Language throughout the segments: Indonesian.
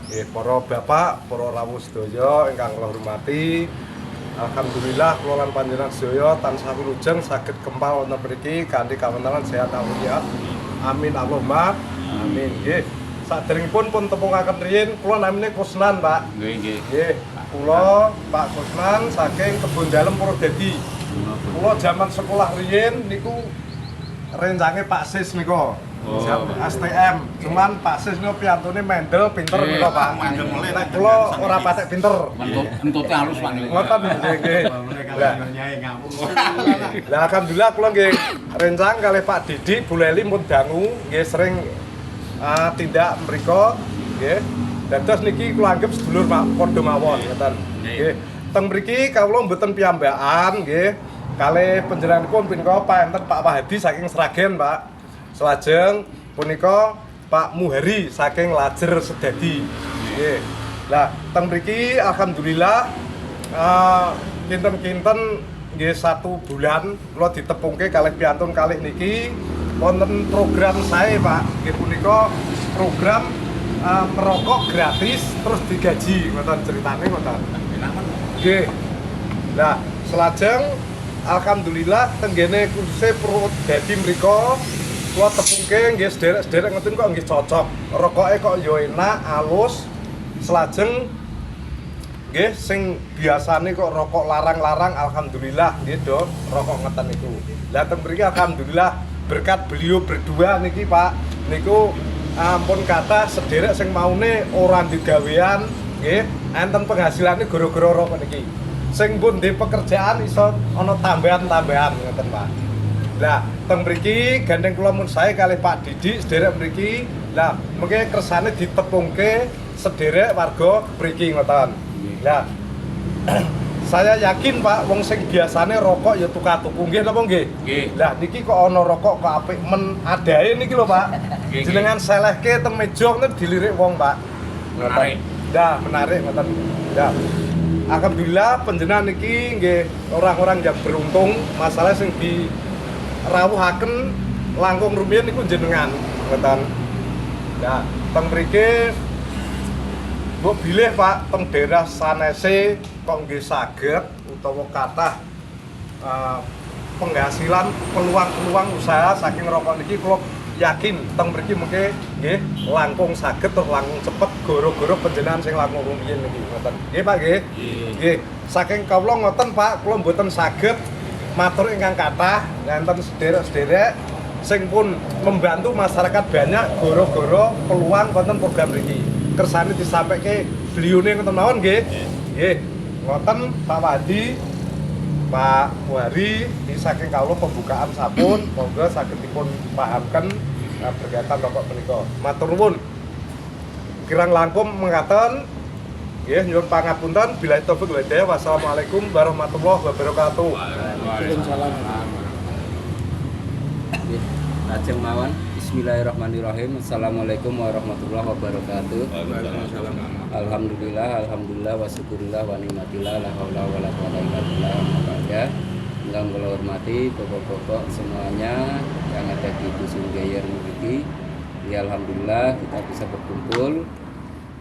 Para bapak, para rawuh sedaya ingkang kula hormati. Alhamdulillah kula lan panjenengan sedaya tansah wilujeng saged kempal wonten mriki kanthi kawontenan sehat walafiat. Amin Allahumma amin. Nggih. Saderengipun pun tepungaken riyin kula namine Kusnan, Pak. Nggih. Nggih. Kula Pak Kusnan saking Kebon Dalem Purwodadi. Kula jaman sekolah riyin niku rencange Pak Sis nika. STM, cuman Pak Sis niku piyantune mendel pinter nika, Pak. Nek kula ora patek pinter. Entute halus Pak niku. Ngoten nggih. Lah alhamdulillah kula nggih rencang kalih Pak Didi Buleli mun dangu nggih sering tindak mriku nggih. Dados niki kula anggap sedulur Pak padha mawon ngoten. Nggih. Teng mriki kawula mboten piyambakan nggih. Kalih panjenenganipun punika Pak enten Pak Wahadi saking Sragen, Pak. Selajeng punika Pak Muhari saking Lajer Sedadi. Nggih. Lah teng mriki alhamdulillah kinten-kinten nggih 1 bulan kula ditepungke kalih piantun kalih niki wonten program sae Pak. Nggih punika program merokok gratis terus digaji ngoten ceritane ngoten. Nggih. Lah selajeng alhamdulillah tenggene khususnya Purwodadi mriku kula tepungke nggih sederek-sederek ngoten kok nggih cocok. Rokoke kok yo enak, alus. Selajeng nggih sing biasane kok rokok larang-larang alhamdulillah nggih do rokok ngeten niku. Lah teng mriki alhamdulillah berkat beliau berdua niki Pak niku ampun kata sederek sing maune ora digawean nggih enten penghasilane gara-gara rokok niki. Sing pun di pekerjaan iso ana tambahan-tambahan ngoten Pak. Lah teng mriki gandeng kula mun sae kalih Pak Didi sederek mriki. Lah mengke kersane ditepungke sederek warga mriki ngoten. Lah saya yakin Pak wong sing biasane rokok ya tuku nggih napa nggih? Nggih. Lah niki kok ana rokok kok apik men adae niki lho Pak. Jenengan selehke teng meja niku dilirik wong Pak. Menarik. Dah menarik ngoten. Dah. Alhamdulillah panjenengan niki nggih orang-orang yang beruntung masalah sing dirawuhaken langkung rumiyin niku jenengan ngoten. Nah, teng mriki mbok bilih Pak teng daerah sanese kok nggih saged utawa kathah penghasilan peluang-peluang usaha saking rokok niki kula yakin teng mriki mengke nggih langkung saged tur langkung cepet gara-gara panjenengan sing langkung rumiyin niki ngoten. Nggih Pak nggih. Nggih. Saking kawula ngoten Pak, kula mboten saged matur ingkang kathah enten sederek-sederek sing pun membantu masyarakat banyak gara-gara peluang konten program niki. Kersane disampaike belione ngoten mawon nggih. Nggih. Ngoten Pak Wadi Pak Muhari di saking kawula pembukaan sampun monggo saged dipun pahamken berkaitan rokok menika. Matur nuwun. Kirang langkung mengatakan nggih nyuwun pangapunten billahi taufik wal hidayah. Wassalamualaikum warahmatullahi wabarakatuh. Waalaikumsalam. Lajeng mawon bismillahirrahmanirrahim. Assalamualaikum warahmatullahi wabarakatuh. Alhamdulillah wa syukurillah wa nikmatillah la haula wala quwata illa billah. Makanya yang kula hormati bapak-bapak semuanya yang ada di Dusun Geyer Mriki. Ya alhamdulillah kita bisa berkumpul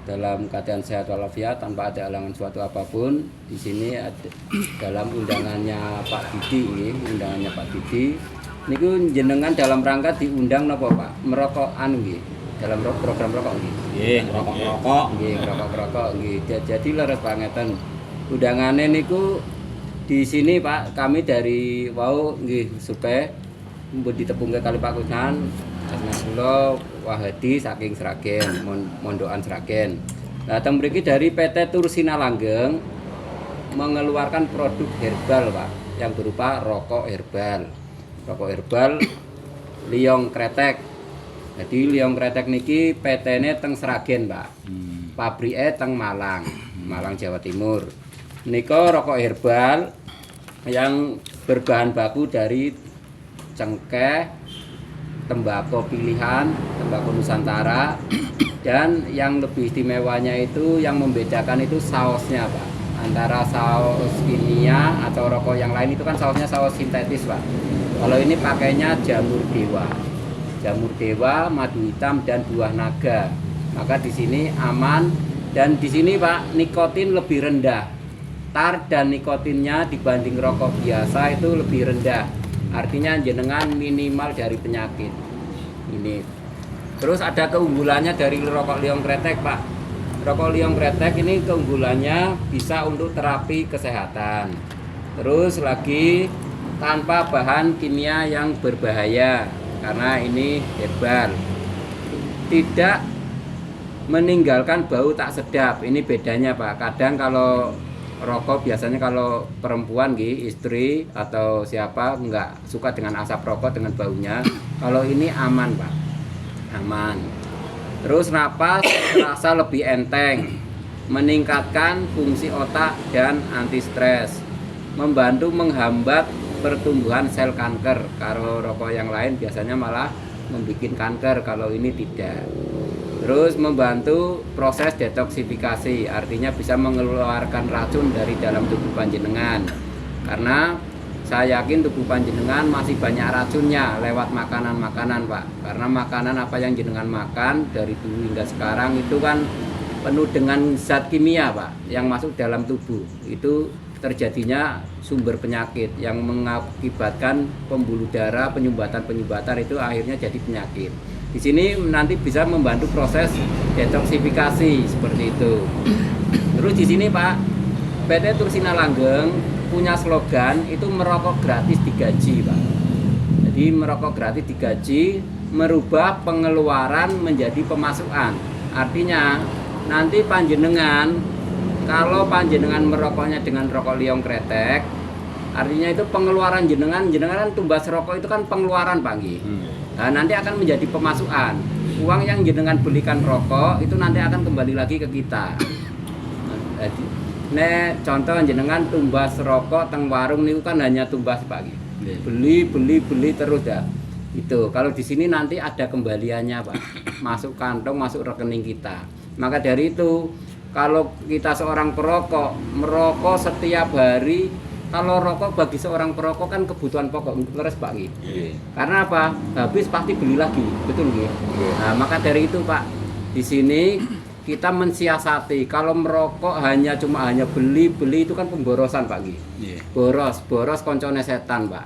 dalam keadaan sehat walafiat tanpa ada halangan suatu apapun. Di sini ada dalam undangannya Pak Didi, undangannya Pak Didi. Niku jenengan dalam rangka diundang napa Pak? Merokokan nggih. Dalam program rokok nggih. Nggih, rokok-rokok. Nggih, rokok-rokok nggih. Jadi leres bangeten. Undangane niku di sini Pak, kami dari wau nggih supaya mbok ditepungke kali Pak Kusnan. Asma kula Wahadi saking Sragen, Mondokan Sragen. Nah, teng mriki dari PT Tursina Langgeng mengeluarkan produk herbal Pak yang berupa rokok herbal. Rokok herbal Liong Kretek. Jadi Liong Kretek niki PT-ne teng Sragen, Pak. Pabrike teng Malang, Malang Jawa Timur. Nika rokok herbal yang berbahan baku dari cengkeh, tembakau pilihan, tembakau Nusantara, dan yang lebih istimewanya itu yang membedakan itu sausnya, Pak. Antara saus kimia atau rokok yang lain itu kan sausnya saus sintetis, Pak. Kalau ini pakainya jamur dewa, madu hitam dan buah naga. Maka di sini aman, Dan di sini Pak, nikotin lebih rendah. Tar dan nikotinnya dibanding rokok biasa itu lebih rendah. Artinya jenengan minimal dari penyakit. Ini. Terus ada keunggulannya dari rokok liong kretek Pak. Rokok liong kretek ini keunggulannya bisa untuk terapi kesehatan. Terus lagi tanpa bahan kimia yang berbahaya karena ini herbal. Tidak meninggalkan bau tak sedap. Ini bedanya Pak. Kadang kalau rokok biasanya kalau perempuan istri atau siapa nggak suka dengan asap rokok dengan baunya. Kalau ini aman Pak, aman. Terus napas terasa lebih enteng, meningkatkan fungsi otak dan anti stres, membantu menghambat pertumbuhan sel kanker. Kalau rokok yang lain biasanya malah membuat kanker, kalau ini tidak. Terus membantu proses detoksifikasi, artinya bisa mengeluarkan racun dari dalam tubuh panjenengan. Karena saya yakin tubuh panjenengan masih banyak racunnya lewat makanan-makanan Pak. Karena makanan apa yang jenengan makan dari dulu hingga sekarang itu kan penuh dengan zat kimia Pak yang masuk dalam tubuh. Itu terjadinya sumber penyakit yang mengakibatkan pembuluh darah, penyumbatan itu akhirnya jadi penyakit. Di sini nanti bisa membantu proses detoksifikasi seperti itu. Terus di sini Pak, PT Tursina Langgeng punya slogan itu merokok gratis digaji Pak. Jadi merokok gratis digaji, merubah pengeluaran menjadi pemasukan. Artinya nanti panjenengan kalau panjenengan merokoknya dengan rokok liong kretek, artinya itu pengeluaran jenengan kan tumbas rokok itu kan pengeluaran Pak nggih. Nah, nanti akan menjadi pemasukan. Uang yang jenengan belikan rokok itu nanti akan kembali lagi ke kita. Contoh jenengan tumbas rokok teng warung niku kan hanya tumbas Pak nggih. Beli terus dah. Itu kalau di sini nanti ada kembaliannya Pak. Masuk kantong, masuk rekening kita. Maka dari itu kalau kita seorang perokok merokok setiap hari, kalau rokok bagi seorang perokok kan kebutuhan pokok terus Pak nggih. Karena apa? Habis pasti beli lagi, betul nggih? Nah, maka dari itu Pak, di sini kita mensiasati kalau merokok hanya beli itu kan pemborosan Pak nggih. Boros koncone setan Pak.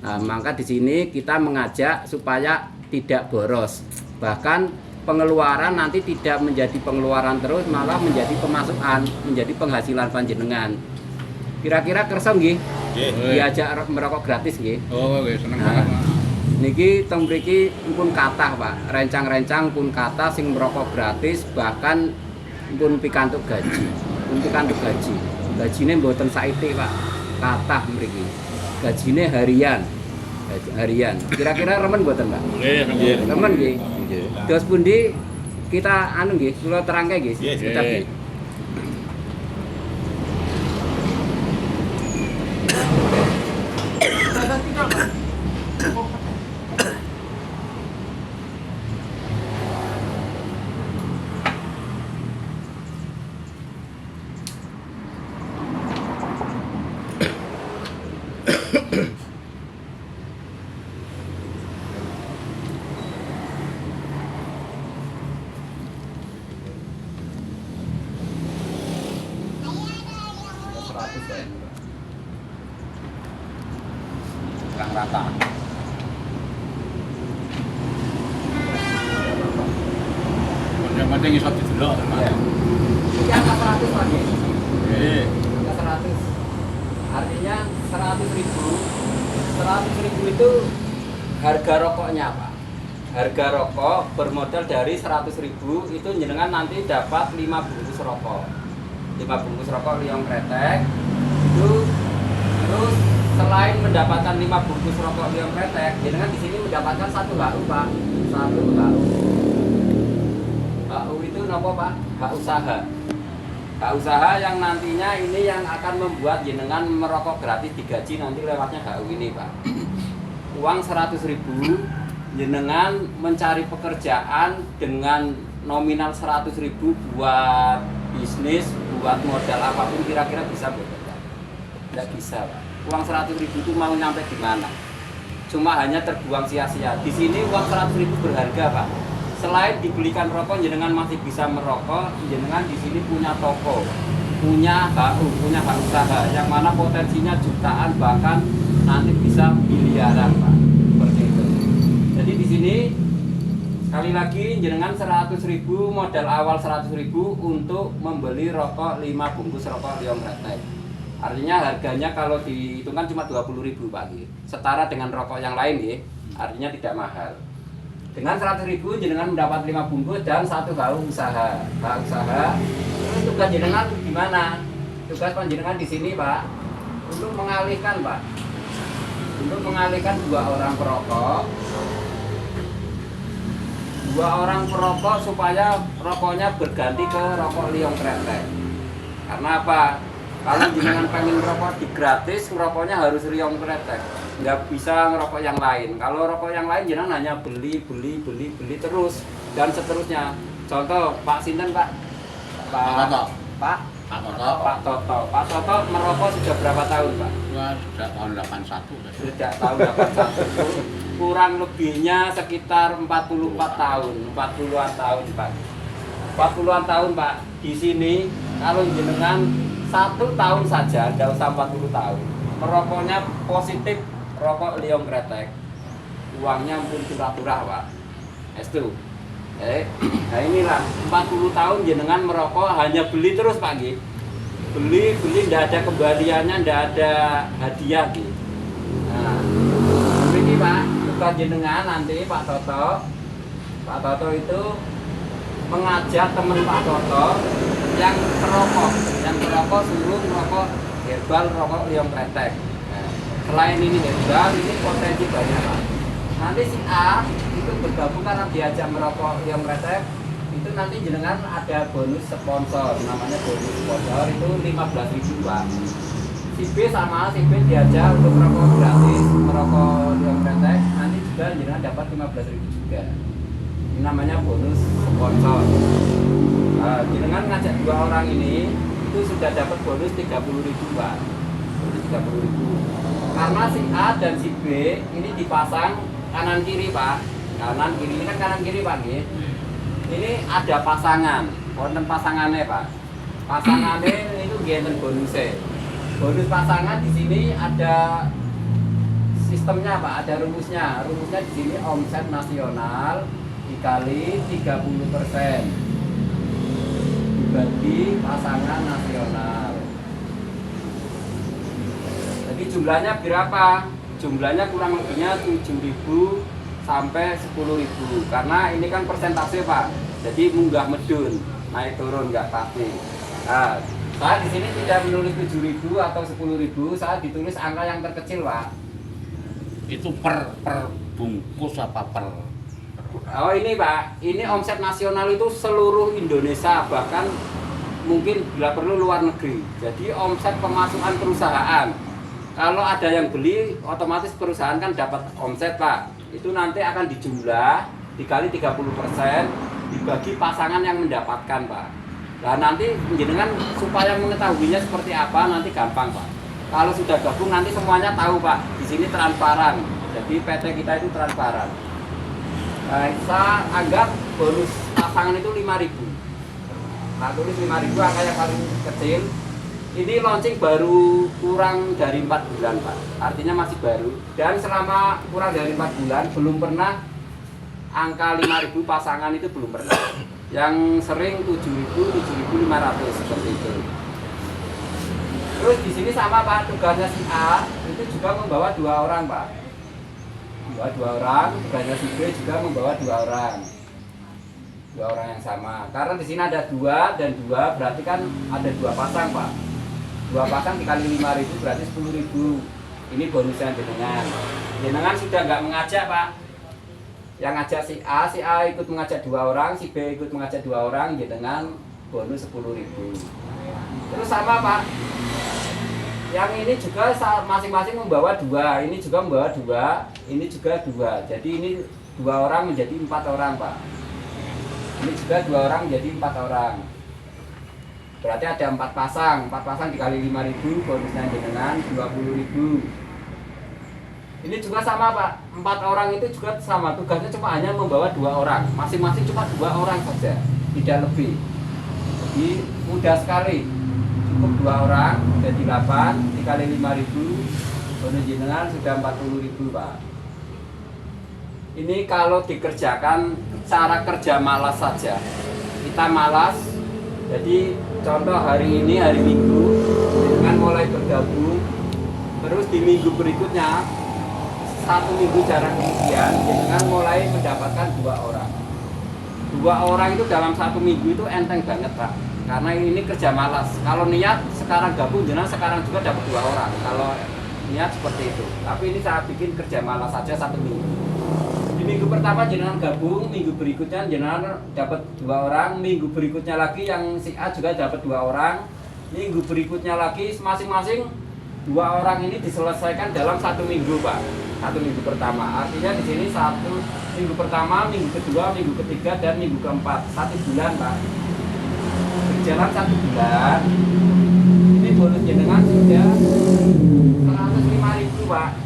Nah, maka di sini kita mengajak supaya tidak boros. Bahkan pengeluaran nanti tidak menjadi pengeluaran terus, malah menjadi pemasukan, menjadi penghasilan panjenengan. Kira-kira kersa nggih? Diajak merokok gratis nggih. Oh, nggih seneng Nah, banget. niki teng mriki pun kathah Pak. Rencang-rencang pun kathah sing merokok gratis, bahkan pun pikantuk gaji. Gajine mboten saithik Pak. Kathah mriki. Gajine harian. Harian. Kira-kira remen mboten Pak? Nggih, Remen nggih. Dos pundi kita nggih, kula terangke nggih. Nggih. Kang rata. Yang penting iso didelok teman. Ini angka 100 Pak nggih. Nggih. Angka 100. Artinya 100.000. 100.000 itu harga rokoknya Pak. Harga rokok bermodal dari 100.000 itu jenengan nanti dapat 5 bungkus rokok. 5 bungkus rokok liong kretek itu. Terus selain mendapatkan 5 bungkus rokok liong kretek, jenengan di sini mendapatkan 1 HU Pak. 1 HU. HU itu apa Pak? Hak usaha. Hak usaha yang nantinya ini yang akan membuat jenengan merokok gratis digaji nanti lewatnya HU ini Pak. Uang 100.000 jenengan mencari pekerjaan dengan nominal 100.000 buat bisnis, buat modal apapun kira-kira bisa betul Pak? Tidak bisa Pak. Uang 100.000 itu mau nyampe di mana? Cuma hanya terbuang sia-sia. Di sini uang 100.000 berharga Pak. selain dibelikan rokok, jenengan masih bisa merokok, jenengan di sini punya toko, punya hak usaha, yang mana potensinya jutaan bahkan nanti bisa miliaran, Pak. Seperti itu. Jadi di sini sekali lagi jenengan 100.000 modal awal 100.000 untuk membeli rokok 5 bungkus rokok Liong Kretek. Artinya harganya kalau dihitungkan cuma 20.000, Pak. Setara dengan rokok yang lain, ya. Artinya tidak mahal. Dengan 100.000 jenengan mendapat 5 bungkus dan 1 hak usaha. Hak usaha. Terus tugas jenengan gimana? Tugas panjenengan di sini, Pak, untuk mengalihkan, Pak. Untuk mengalihkan 2 orang perokok. 2 orang perokok supaya rokoknya berganti ke rokok Liong Kretek. Karena apa? Kalau jenengan pengen rokok di gratis, rokoknya harus Liong Kretek. Nggak bisa ngerokok yang lain. Kalau rokok yang lain jenengan hanya beli terus dan seterusnya. Contoh Pak Sinten, Pak? Pak Toto. Pak? Pak Toto. Pak Toto. Pak Toto merokok sudah berapa tahun, Pak? Wah, sejak tahun 81. Sejak tahun 81. Kurang lebihnya sekitar 44 tahun, 40-an tahun, Pak. 40-an tahun, Pak. Di sini kalau jenengan 1 tahun saja, tidak usah 40 tahun. Merokoknya positif rokok Liong Kretek. Uangnya pun turah-turah, Pak. Estu. Nah inilah 40 tahun jenengan merokok hanya beli terus, Pak. Beli, tidak ada kembaliannya, tidak ada hadiah. Nah, ini, Pak, tugas jenengan nanti Pak Toto. Pak Toto itu mengajak teman Pak Toto yang perokok suruh merokok herbal, rokok Liong Kretek. Nah, selain ini herbal, ini potensi banyak, Pak. Nanti si A itu bergabung karena diajak merokok Liong Kretek, itu nanti jenengan ada bonus sponsor, namanya bonus sponsor itu 15.000, Pak. Si B sama, si B diajak untuk merokok gratis, merokok Liong Kretek, nanti juga jenengan dapat 15.000 juga. Ini namanya bonus sponsor. Jenengan ngajak 2 orang ini itu sudah dapat bonus 30.000, Pak. Bonus 30.000. Karena si A dan si B ini dipasang kanan kiri, Pak. Kanan kiri ini kan kanan kiri, Pak. Ini ada pasangan, konten pasangannya, Pak. Pasangannya itu genten bonusnya. Bonus pasangan di sini ada sistemnya, Pak. Ada rumusnya. Rumusnya di sini omset nasional dikali 30% dibagi pasangan nasional. Jadi jumlahnya berapa? Jumlahnya kurang lebihnya 7.000 sampai 10.000. Karena ini kan persentase, Pak. Jadi munggah medun, naik turun nggak pasti. Nah, saya di sini tidak menulis 7.000 atau 10.000, saya ditulis angka yang terkecil, Pak. Itu per bungkus apa per? Oh ini, Pak, ini omset nasional itu seluruh Indonesia, bahkan mungkin bila perlu luar negeri. Jadi omset pemasukan perusahaan. Kalau ada yang beli, otomatis perusahaan kan dapat omset, Pak. Itu nanti akan dijumlah, dikali 30%, dibagi pasangan yang mendapatkan, Pak. Nah nanti jenengan supaya mengetahuinya seperti apa, nanti gampang, Pak. Kalau sudah gabung nanti semuanya tahu, Pak. Di sini transparan. Jadi PT kita itu transparan. Nah, saya anggap bonus pasangan itu 5.000. Nah, tulis 5.000 angka yang paling kecil. Ini launching baru kurang dari 4 bulan, Pak. Artinya masih baru. Dan selama kurang dari 4 bulan belum pernah angka 5.000 pasangan itu belum pernah. Yang sering 7.000, 7.500 seperti itu. Terus di sini sama, Pak, tugasnya si A itu juga membawa 2 orang, Pak. Membawa 2 orang, tugasnya si B juga membawa 2 orang. 2 orang yang sama. Karena di sini ada 2 dan 2, berarti kan ada 2 pasang, Pak. 2 pasang dikali 5.000 berarti 10.000. Ini bonusnya jenengan. Jenengan sudah nggak mengajak, Pak. Yang ngajak si A ikut mengajak 2 orang, si B ikut mengajak 2 orang, jenengan bonus 10.000. Terus sama, Pak. Yang ini juga masing-masing membawa 2, ini juga membawa 2, ini juga 2. Jadi ini 2 orang menjadi 4 orang, Pak. Ini juga 2 orang menjadi 4 orang. Berarti ada 4 pasang. 4 pasang dikali 5.000, bonusnya jenengan 20.000. Ini juga sama Pak, 4 orang itu juga sama, tugasnya cuma hanya membawa 2 orang, masing-masing cuma 2 orang saja, tidak lebih. Jadi mudah sekali, cukup 2 orang, jadi 8, dikali 5.000, bonus jenengan sudah 40.000 Pak. Ini kalau dikerjakan cara kerja malas saja, kita malas, jadi contoh hari ini, hari Minggu, dengan mulai bergabung, terus di minggu berikutnya, 1 minggu jarak kemudian, dengan mulai mendapatkan 2 orang. 2 orang itu dalam 1 minggu itu enteng banget Pak, karena ini kerja malas. Kalau niat sekarang gabung, jenengan sekarang juga dapat 2 orang. Kalau niat seperti itu, tapi ini saya bikin kerja malas saja 1 minggu. Di minggu pertama jenengan gabung, minggu berikutnya jenengan dapat 2 orang, minggu berikutnya lagi yang si A juga dapat 2 orang, minggu berikutnya lagi masing-masing 2 orang ini diselesaikan dalam 1 minggu Pak. 1 minggu pertama, artinya di sini 1 minggu pertama, minggu kedua, minggu ketiga, dan minggu keempat, 1 bulan Pak. Berjalan 1 bulan, ini bonus jenengan sudah 105.000 Pak.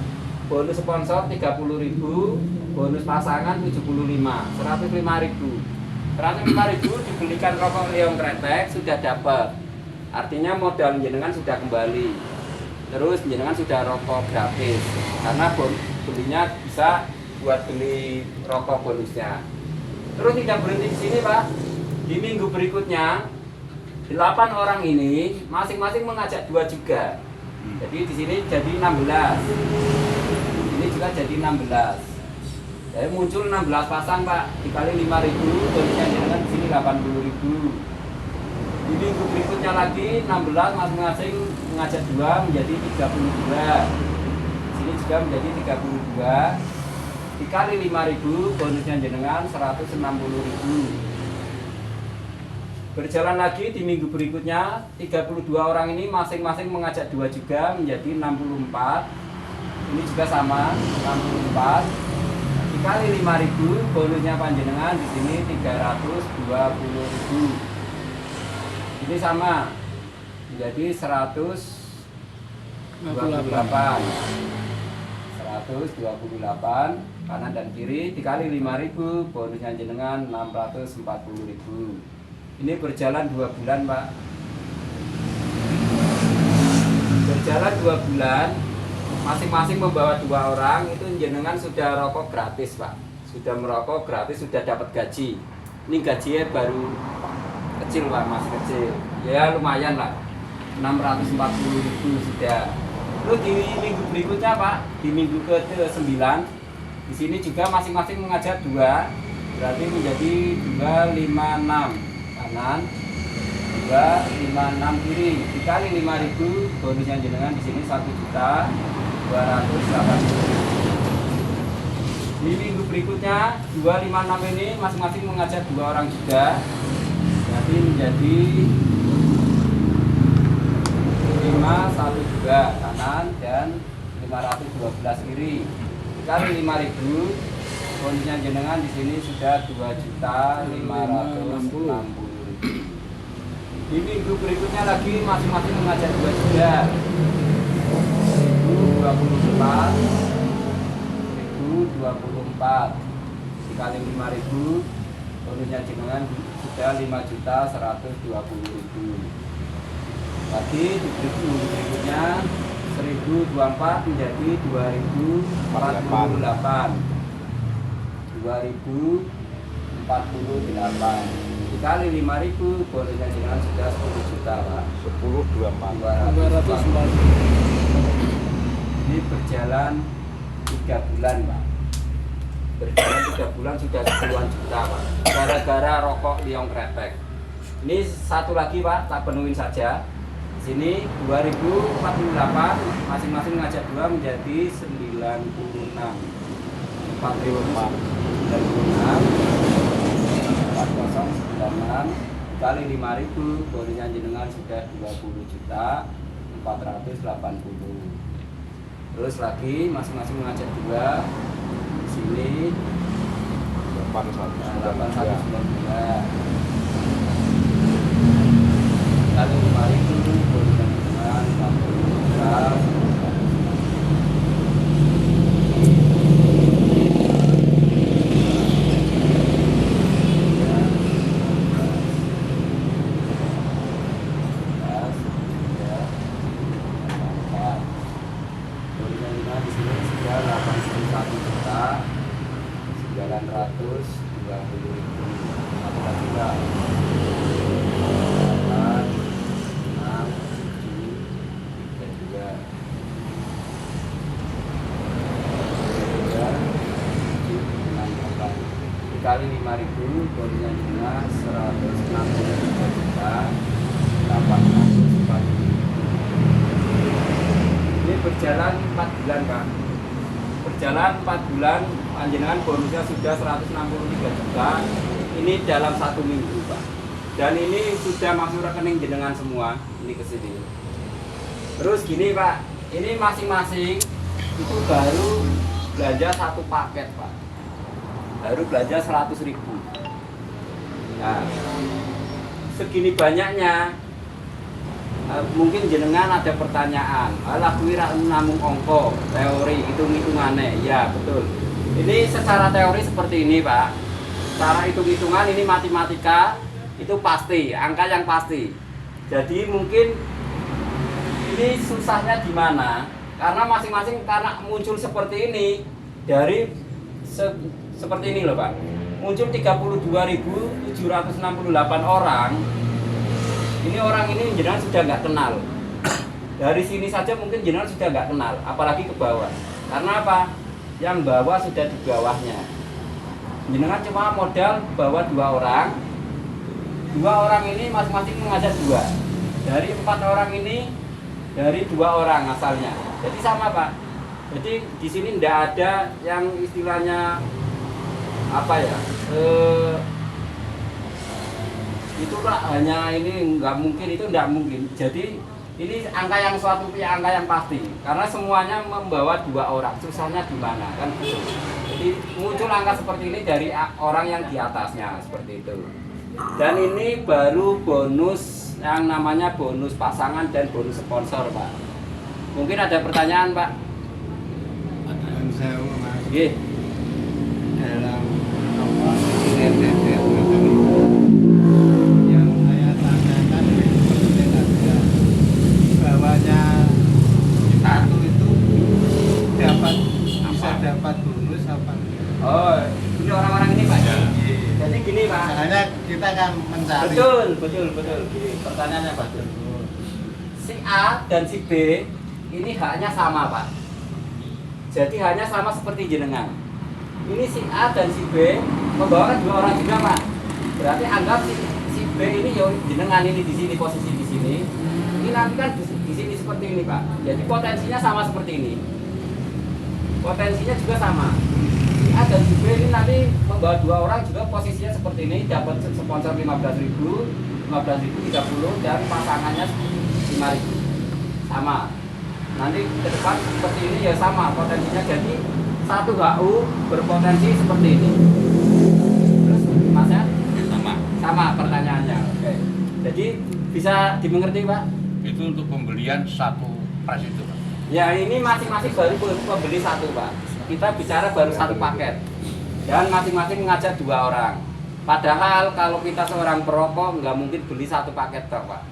Bonus sponsor 30.000, bonus pasangan 75, 105.000. 105.000 dibelikan rokok Leong Kretek sudah dapat. Artinya modal jenengan sudah kembali. Terus jenengan sudah rokok gratis. Karena belinya bisa buat beli rokok bonusnya. Terus tidak berhenti di sini, Pak. Di minggu berikutnya 8 orang ini masing-masing mengajak 2 juga. Jadi di sini jadi 16. Ini juga jadi 16. Jadi muncul 16 pasang Pak, dikali 5.000, bonusnya jenengan di sini 80.000. Di minggu berikutnya lagi 16 masing-masing mengajak 2 menjadi 32. Di sini juga menjadi 32. Dikali 5.000, bonusnya jenengan 160.000. Berjalan lagi di minggu berikutnya 32 orang ini masing-masing mengajak 2 juga menjadi 64. Ini juga sama 64 dikali 5.000, bonusnya panjenengan di sini 320.000. Ini sama menjadi 128 kanan dan kiri dikali 5.000, bonusnya jenengan 640.000. Ini berjalan 2 bulan Pak. Berjalan 2 bulan, masing-masing membawa 2 orang, itu jenengan sudah rokok gratis Pak. Sudah merokok gratis, sudah dapat gaji. Ini gajinya baru kecil Pak, masih kecil. Ya lumayan lah, 640.000 sudah. Terus di minggu berikutnya Pak, di minggu ke-9, di sini juga masing-masing mengajak 2, berarti menjadi 256 kanan, 256 kiri, dikali 5.000, bonusnya jenengan di sini 1.280.000. Di minggu berikutnya 256 ini masing-masing mengajak 2 orang juga, jadi menjadi 512 kanan dan 512 kiri, dikali 5.000, bonusnya jenengan di sini sudah 2.560.000. Di minggu berikutnya lagi masing-masing mengajak 2 juga, 1024 dikali 5.000, bonusnya jenengan sudah 5.120.000. Lagi di minggu berikutnya 1024 menjadi 2048 dikali 5.000, bonusnya jenengan sudah 10 juta Pak. 1024. Ini berjalan 3 bulan Pak. Berjalan 3 bulan sudah 10-an juta Pak. Gara-gara rokok Leong Kretek. Ini satu lagi Pak, tak penuhin saja. Di sini 2048 masing-masing ngajak 2 menjadi 96. 4096 kali 5.000, bonusnya jenengan sudah 20.480. Terus lagi masing-masing mengajak 2. Di sini 8192 kali 5.000, bonusnya jenengan 40 juta. berjalan 4 bulan, panjenengan bonusnya sudah 163 juta. Ini dalam 1 minggu, Pak. Dan ini sudah masuk rekening jenengan semua, ini ke sini. Terus gini, Pak, ini masing-masing itu baru belanja 1 paket, Pak. Baru belanja 100.000. Nah, segini banyaknya, mungkin jenengan ada pertanyaan, alah kuwi ra namung angka, teori, hitung-hitungannya. Ya, betul. Ini secara teori seperti ini, Pak. Cara hitung-hitungan ini matematika, itu pasti, angka yang pasti. Jadi mungkin ini susahnya di mana? Karena masing-masing karena muncul seperti ini dari seperti ini loh, Pak. Muncul 32.768 orang. Ini orang ini jenengan sudah nggak kenal. Dari sini saja mungkin jenengan sudah nggak kenal, apalagi ke bawah. Karena apa? Yang bawah sudah di bawahnya. Jenengan cuma modal bawa 2 orang. 2 orang ini masing-masing mengajak 2. Dari 4 orang ini dari 2 orang asalnya. Jadi sama, Pak. Jadi di sini tidak ada yang istilahnya apa ya? Itulah hanya ini nggak mungkin, itu tidak mungkin. Jadi ini angka yang suatu angka yang pasti. Karena semuanya membawa 2 orang. Susahnya di mana kan? Jadi muncul angka seperti ini dari orang yang di atasnya seperti itu. Dan ini baru bonus yang namanya bonus pasangan dan bonus sponsor, Pak. Mungkin ada pertanyaan, Pak? Dan saya Mas, Nggih. dalam apa yang saya tanyakan seperti ada bahwanya satu itu dapat bisa dapat bonus apa enggak? Oh, ini orang-orang ini, Pak. Iya. Jadi gini, Pak. Makanya kita kan mencari. Betul. Gini, pertanyaannya bagus. Si A dan si B ini haknya sama, Pak. Jadi haknya sama seperti jenengan. Ini si A dan si B membawakan 2 orang juga, Pak. Berarti anggap si B ini yo jenengan ini di sini, posisi di sini. Ini nanti kan di sini seperti ini, Pak. Jadi potensinya sama seperti ini. Potensinya juga sama. Si A dan si B ini nanti membawa 2 orang juga posisinya seperti ini, dapat sponsor 15.000, 30 dan pasangannya 5.000. Sama. Nanti ke depan seperti ini ya sama potensinya, jadi 1 HU berpotensi seperti ini. Terus Mas ya? Sama pertanyaannya. Oke. Jadi bisa dimengerti, Pak? Itu untuk pembelian 1 pres itu, Pak. Ya, ini masing-masing baru pembeli 1, Pak. Kita bicara baru 1 paket. Dan masing-masing mengajak 2 orang. Padahal kalau kita seorang perokok nggak mungkin beli 1 paket toh, Pak.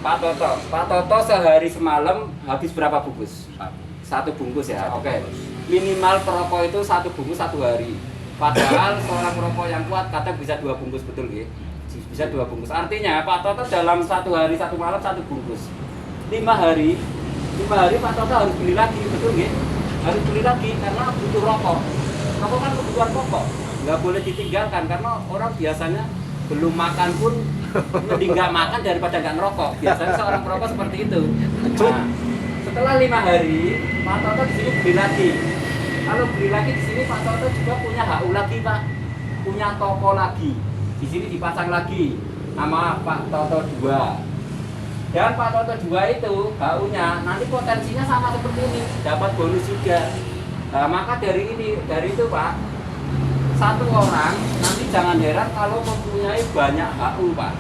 Pak Toto sehari semalam habis berapa bungkus? 1 bungkus ya. Oke. Minimal perokok itu 1 bungkus 1 hari. Padahal seorang perokok yang kuat kadang bisa 2 bungkus, betul nggih? Bisa 2 bungkus. Artinya Pak Toto dalam 1 hari 1 malam 1 bungkus. 5 hari Pak Toto harus beli lagi, betul nggih? Harus beli lagi karena butuh rokok. Rokok kan kebutuhan pokok, nggak boleh ditinggalkan karena orang biasanya belum makan pun mending nggak makan daripada nggak ngerokok. Biasanya seorang perokok seperti itu. Nah, setelah 5 hari Pak Toto di sini beli lagi. Kalau beli lagi di sini Pak Toto juga punya HU lagi, Pak, punya toko lagi. Di sini dipasang lagi nama Pak Toto 2. Dan Pak Toto 2 itu HU-nya nanti potensinya sama seperti ini, dapat bonus juga. Nah, maka dari itu, Pak, 1 orang nanti jangan heran kalau mempunyai banyak HU, Pak.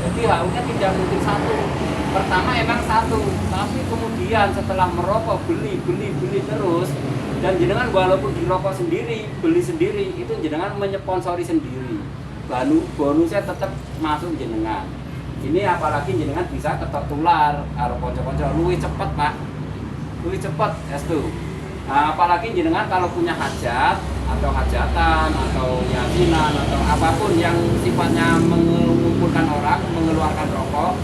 Jadi HU-nya tidak mungkin 1. Pertama emang 1, tapi kemudian setelah merokok beli terus, dan jenengan walaupun dirokok sendiri, beli sendiri, itu jenengan menyponsori sendiri. Bonusnya tetap masuk jenengan. Ini apalagi jenengan bisa tertular karo kanca-kanca luwih cepet, Pak. Luwih cepet estu. Nah, apalagi jenengan kalau punya hajat atau hajatan atau yasinan atau apapun yang sifatnya mengumpulkan orang, mengeluarkan rokok,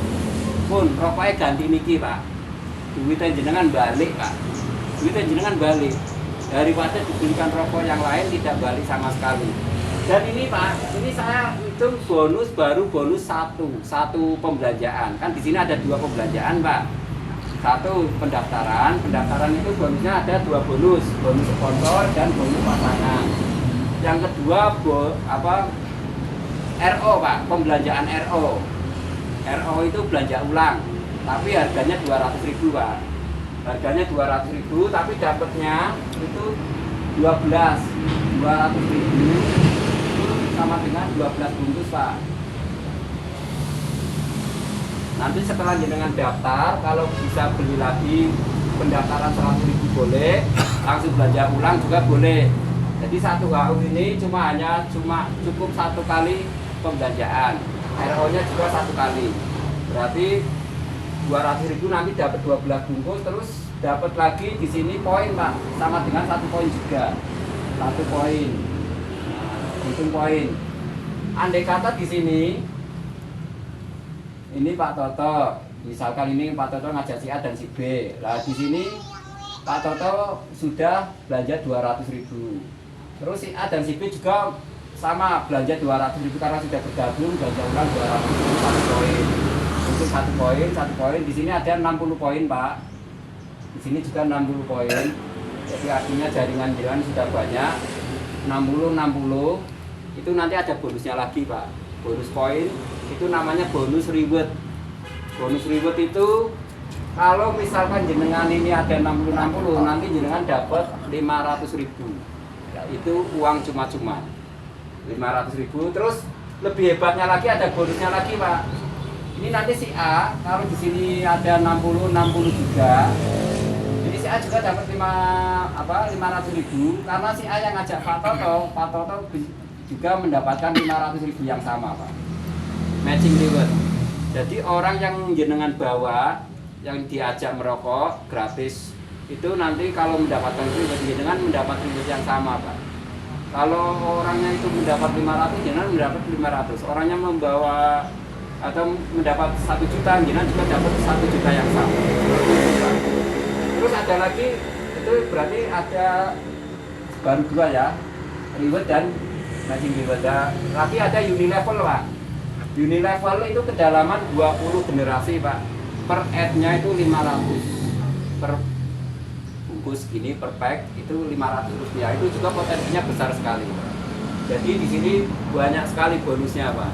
pun rokoknya ganti niki, Pak. Duitnya jenengan balik, Pak. Duitnya jenengan balik. Daripada dibelikan rokok yang lain tidak balik sama sekali. Dan ini, Pak, ini saya hitung bonus baru bonus 1 pembelanjaan. Kan di sini ada 2 pembelanjaan, Pak. Satu, pendaftaran itu bonusnya ada 2 bonus sponsor dan bonus pasangan. Yang kedua RO Pak, pembelanjaan RO itu belanja ulang, tapi harganya 200.000 Pak. Harganya 200.000 tapi dapatnya itu 200.000 itu sama dengan 12 bungkus Pak. Nanti setelah jenengan daftar, kalau bisa beli lagi pendaftaran 100.000 boleh, langsung belanja ulang juga boleh. Jadi 1 tahun ini cuma cukup 1 kali pembelanjaan. RO-nya juga 1 kali. Berarti 200.000 nanti dapat 12 bungkus, terus dapat lagi di sini poin Pak, sama dengan 1 poin juga. 1 poin. Nah, hitung poin. Andai kata di sini ini Pak Toto, misalkan ini Pak Toto ngajak si A dan si B. Nah di sini Pak Toto sudah belanja 200.000. Terus si A dan si B juga sama belanja 200.000 karena sudah bergabung, belanja ulang 200.000 1 poin. Untuk 1 poin di sini ada 60 poin Pak. Di sini juga 60 poin. Jadi artinya jaringan sudah banyak. 60 itu nanti ada bonusnya lagi Pak. Bonus poin itu namanya bonus reward. Bonus reward itu kalau misalkan jenengan ini ada 60 nanti jenengan dapat 500.000. Ya, itu uang cuma-cuma 500.000. Terus lebih hebatnya lagi ada bonusnya lagi Pak. Ini nanti si A kalau di sini ada 60 juga. Jadi si A juga dapat 500.000 karena si A yang ngajak Pak Toto juga mendapatkan 500.000 yang sama Pak. Matching reward. Jadi orang yang jenengan bawa, yang diajak merokok gratis, itu nanti kalau mendapatkan reward, jenengan mendapat reward yang sama Pak. Kalau orangnya itu mendapat 500, jenengan mendapat 500. Orangnya membawa atau mendapat 1 juta, jenengan juga dapat 1 juta yang sama. Terus ada lagi, itu berarti ada baru 2 ya, reward dan matching reward. Lagi ada unilevel Pak. Unilevel itu kedalaman 20 generasi Pak. Per ad-nya itu 500. Per bungkus gini per pack itu 500 rupiah. Itu juga potensinya besar sekali. Jadi di sini banyak sekali bonusnya Pak.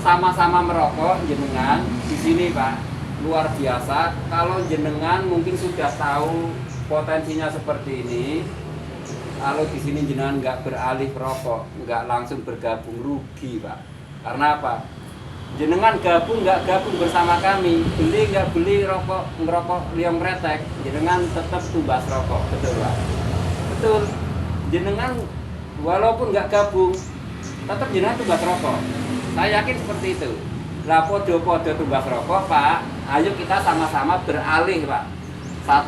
Sama-sama merokok jenengan di sini Pak. Luar biasa. Kalau jenengan mungkin sudah tahu potensinya seperti ini. Kalau di sini jenengan nggak beralih perokok, nggak langsung bergabung, rugi Pak. Karena apa? Jenengan nggak gabung bersama kami, nggak beli ngerokok liong kretek, jenengan tetap tumbas rokok, betul Pak? Betul. Jenengan walaupun nggak gabung, tetap jenengan tumbas rokok. Saya yakin seperti itu. Lah podo-podo tumbas rokok Pak, ayo kita sama-sama beralih Pak. 1,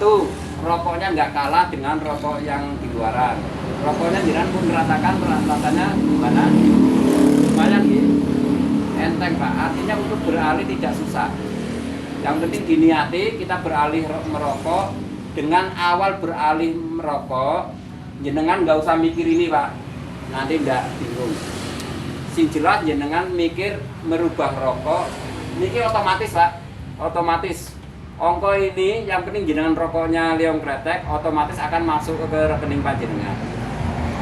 rokoknya nggak kalah dengan rokok yang di luaran. Rokoknya jenengan pun merasakan rasanya gimana? Lumayan gitu. Enteng Pak, artinya untuk beralih tidak susah. Yang penting diniati kita beralih merokok. Dengan awal beralih merokok, jenengan nggak usah mikir ini Pak, nanti nggak bingung. Sing jelas jenengan mikir merubah rokok, mikir otomatis Pak, otomatis. Ongko ini yang penting jenengan rokoknya liong kretek otomatis akan masuk ke rekening panjenengan.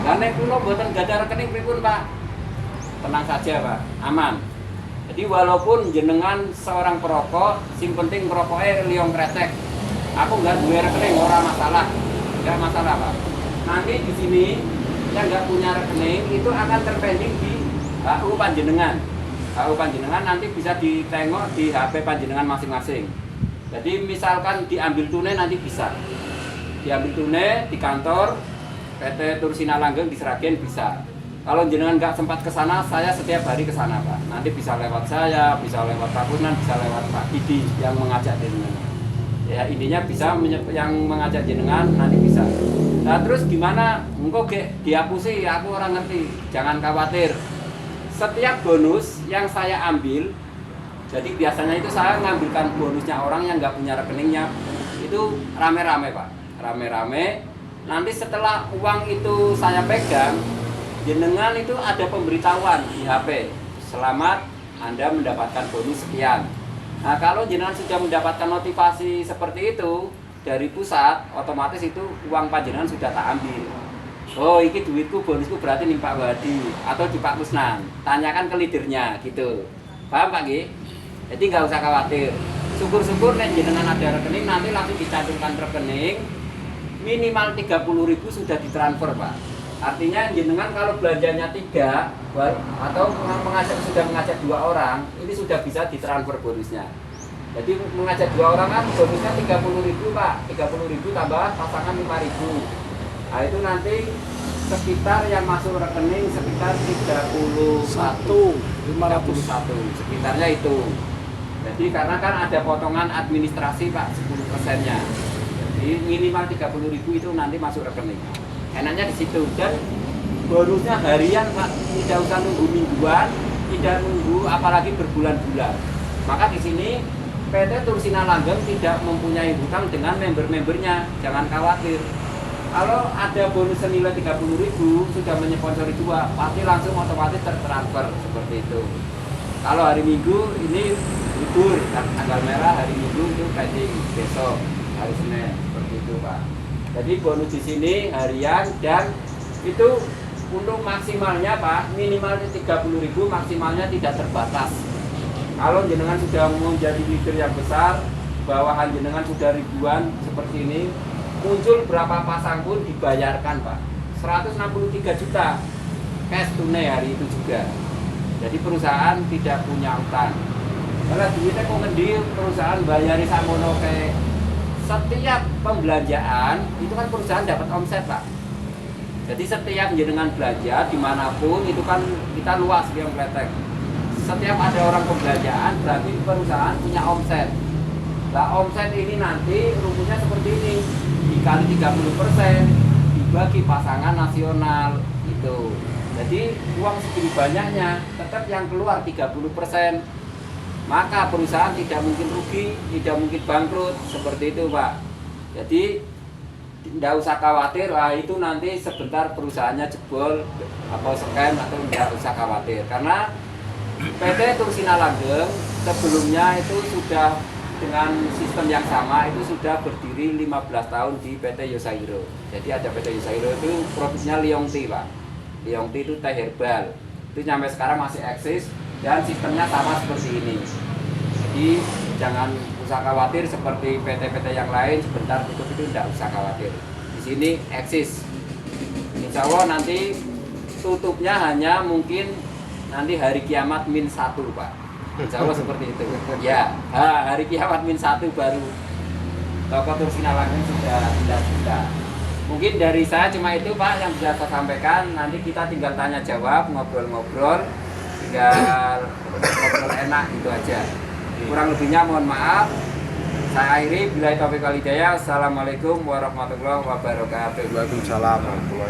Karena kulo mboten gadah rekening pripun Pak. Tenang saja Pak, aman. Jadi walaupun jenengan seorang perokok, sing penting merokoknya liong kretek. Aku nggak duwe rekening, ora masalah. Nggak masalah Pak. Nanti di sini yang nggak punya rekening itu akan terpending di HU panjenengan. HU panjenengan nanti bisa ditengok di HP panjenengan masing-masing. Jadi misalkan diambil tunai nanti bisa. Diambil tunai di kantor PT Tursina Langgeng di Sragen bisa. Kalau jenengan nggak sempat ke sana, saya setiap hari ke sana Pak. Nanti bisa lewat saya, bisa lewat Pak Kunan, bisa lewat Pak Didi yang mengajak jenengan. Ya intinya bisa yang mengajak jenengan nanti bisa. Nah terus gimana? Engkau dihapusi, aku orang ngerti. Jangan khawatir. Setiap bonus yang saya ambil, jadi biasanya itu saya ngambilkan bonusnya orang yang nggak punya rekeningnya. Itu rame-rame Pak, rame-rame. Nanti setelah uang itu saya pegang, jenengan itu ada pemberitahuan di HP. Selamat Anda mendapatkan bonus sekian. Nah, kalau jenengan sudah mendapatkan motivasi seperti itu dari pusat, otomatis itu uang panjenengan sudah tak ambil. Oh, iki duitku, bonusku berarti nih Pak Wadi atau di Pak Kusnan. Tanyakan ke leadernya gitu. Paham Pak G? Jadi nggak usah khawatir. Syukur-syukur nek jenengan ada rekening nanti langsung dicantumkan rekening minimal 30.000 sudah ditransfer Pak. Artinya jenengan kalau belanjanya 3 atau sudah mengajak 2 orang, ini sudah bisa ditransfer bonusnya. Jadi mengajak 2 orang kan bonusnya 30.000 Pak, 30.000 tambah pasangan 5.000. Nah itu nanti sekitar yang masuk rekening sekitar 31 sekitarnya itu. Jadi karena kan ada potongan administrasi Pak 10%-nya. Jadi minimal 30.000 itu nanti masuk rekening. Enaknya di situ dan bonusnya harian Pak, tidak usah nunggu mingguan, tidak nunggu apalagi berbulan-bulan. Maka di sini PT Tursina Langgeng tidak mempunyai hutang dengan member-membernya, jangan khawatir. Kalau ada bonus senilai 30.000 sudah menyponsori 2, pasti langsung otomatis tertransfer seperti itu. Kalau hari Minggu ini libur, tanggal merah hari Minggu itu pending besok hari Senin seperti itu Pak. Jadi bonus di sini harian dan itu untuk maksimalnya Pak minimal 30.000, maksimalnya tidak terbatas. Kalau jenengan sudah menjadi leader yang besar, bawahan jenengan sudah ribuan seperti ini, muncul berapa pasang pun dibayarkan Pak. 163 juta cash tunai hari itu juga. Jadi perusahaan tidak punya utang. Kalau duitnya kok ngendi perusahaan bayari samono kayak setiap pembelanjaan itu kan perusahaan dapat omset Pak. Jadi setiap jenengan belanja dimanapun itu kan kita luas yang kletek. Setiap ada orang pembelanjaan berarti perusahaan punya omset. Nah omset ini nanti rumusnya seperti ini, dikali 30% dibagi pasangan nasional itu. Jadi uang segini banyaknya tetap yang keluar 30%. Maka perusahaan tidak mungkin rugi, tidak mungkin bangkrut, seperti itu Pak. Jadi tidak usah khawatir, wah itu nanti sebentar perusahaannya jebol atau scam atau tidak usah khawatir. Karena PT Tursina Langgeng sebelumnya itu sudah dengan sistem yang sama, itu sudah berdiri 15 tahun di PT Yosairo. Jadi ada PT Yosairo itu produksinya Liongti Pak. Liongti itu teh herbal. Itu sampai sekarang masih eksis. Dan sistemnya sama seperti ini. Jadi jangan usah khawatir seperti PT-PT yang lain sebentar tutup itu tidak usah khawatir. Di sini eksis. Insya Allah nanti tutupnya hanya mungkin nanti hari kiamat -1 Pak. Insya Allah seperti itu. Ya, hari kiamat -1 baru toko Tursina Langgeng sudah tidak buka. Mungkin dari saya cuma itu Pak yang bisa saya sampaikan. Nanti kita tinggal tanya jawab, ngobrol-ngobrol. Tinggal ngobrol enak gitu aja. Kurang lebihnya mohon maaf. Saya akhiri, billahi taufiq wal hidayah. Assalamualaikum warahmatullahi wabarakatuh. Waalaikumsalam.